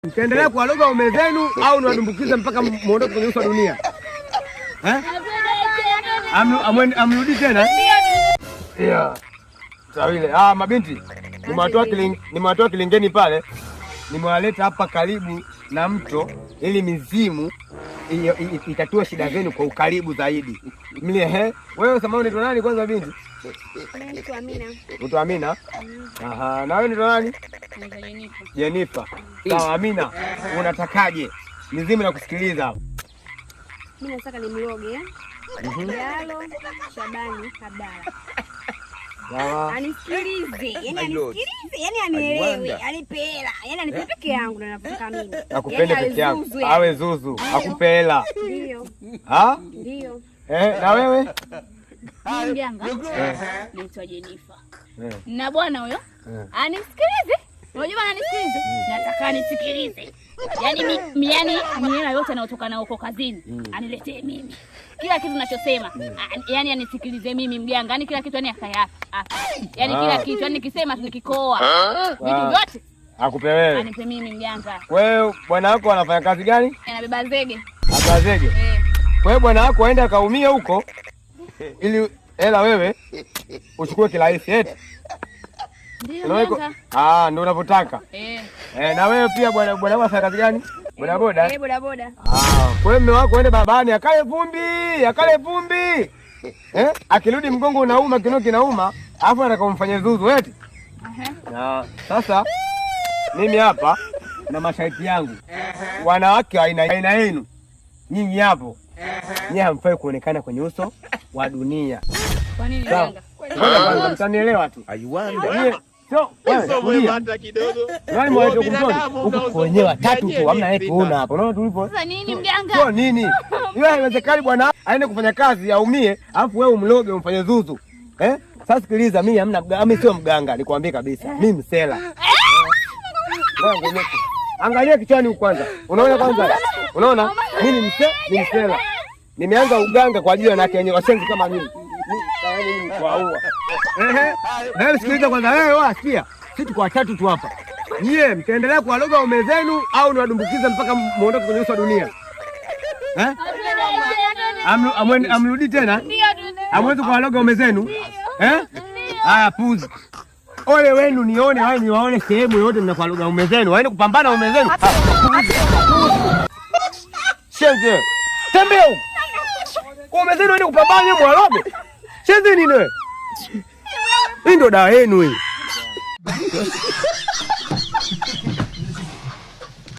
Mtaendelea kuwaloga waume zenu au niwadumbukize mpaka muondoke kwenye uso wa dunia? Amrudi tena? Yeah. Sawile. Mabinti, nimewatoa Kilingeni pale. Nimewaleta hapa karibu na mto ili mizimu itatue shida zenu kwa ukaribu zaidi. Wewe sema unaitwa nani kwanza binti? Naitwa Amina. Unaitwa Amina? Aha, na wewe unaitwa nani? Jennifer. Sawa Amina, unatakaje? Mizimu inakusikiliza hapo. Mimi nataka nimloge. Yalo Shabani Abdalla. Sawa. Anisikilize, yani anielewe, anipela. Yani anipe peke yangu na nataka mimi. Akupende peke yangu. Awe zuzu, akupela. Ndio. Ndio. Na wewe? Mganga. Naitwa Jennifer. Na bwana huyo anisikilize. Unajua ananisikilize? Nataka anisikilize. Yani miela yote anayotoka nao huko kazini aniletee mimi. Kila kitu ninachosema yani anisikilize mimi mganga. Yani kila kitu yani akaya hapa. Yani kila kitu yani nikisema nikikoa. Vitu vyote akupe wewe. Anipe mimi mganga. Wewe bwana wako anafanya kazi gani? Anabeba zege. Abeba zege. Wewe bwana wako aende akaumia huko ili hela wewe uchukue kirahisi eti. Ndio mganga. Ndio unavyotaka. Na wewe pia bwana wako anafanya kazi gani? Boda boda. Boda boda. Kwa hiyo mume wako aende babani akale vumbi. Akirudi mgongo unauma, kino kinauma, alafu anataka kumfanyia zuzu eti. Na sasa mimi hapa na masharti yangu. Wanawake wa aina yenu nyinyi hapo. Nyinyi hamfai kuonekana kwenye uso wa dunia. Kwa nini mganga? Mtanielewa tu. So, wewe hata kidogo. Nani mwaje kumtoni? Huko wenyewe watatu tu, hamna yeye tuona hapo. Unaona tulipo? Sasa nini mganga? Sio nini? Yeye haiwezekani bwana aende kufanya kazi aumie, alafu wewe umloge umfanye zuzu. Sasa sikiliza, mimi sio mganga, nikwambie kabisa. Mimi msela. Angalia kichwani huko kwanza. Unaona kwanza? Unaona? Mimi ni msela. Nimeanza uganga kwa ajili ya nake yenyewe washenzi kama mimi. Mimi kwaua. Na sikiliza kwanza wewe sikia. Sisi tuko watatu tu hapa. Nyie mtaendelea kuwaloga waume zenu au niwadumbukize mpaka muondoke kwenye uso wa dunia? Amrudi tena? Amwezi kuwaloga waume zenu? Haya puzi. Ole wenu niwaone sehemu yote mnakuwaloga waume zenu. Waende kupambana waume zenu. Shenze. Tembea huko. Waume zenu waende kupambana mwaloge. Shenze nini wewe? Hii ndo dawa yenu hii.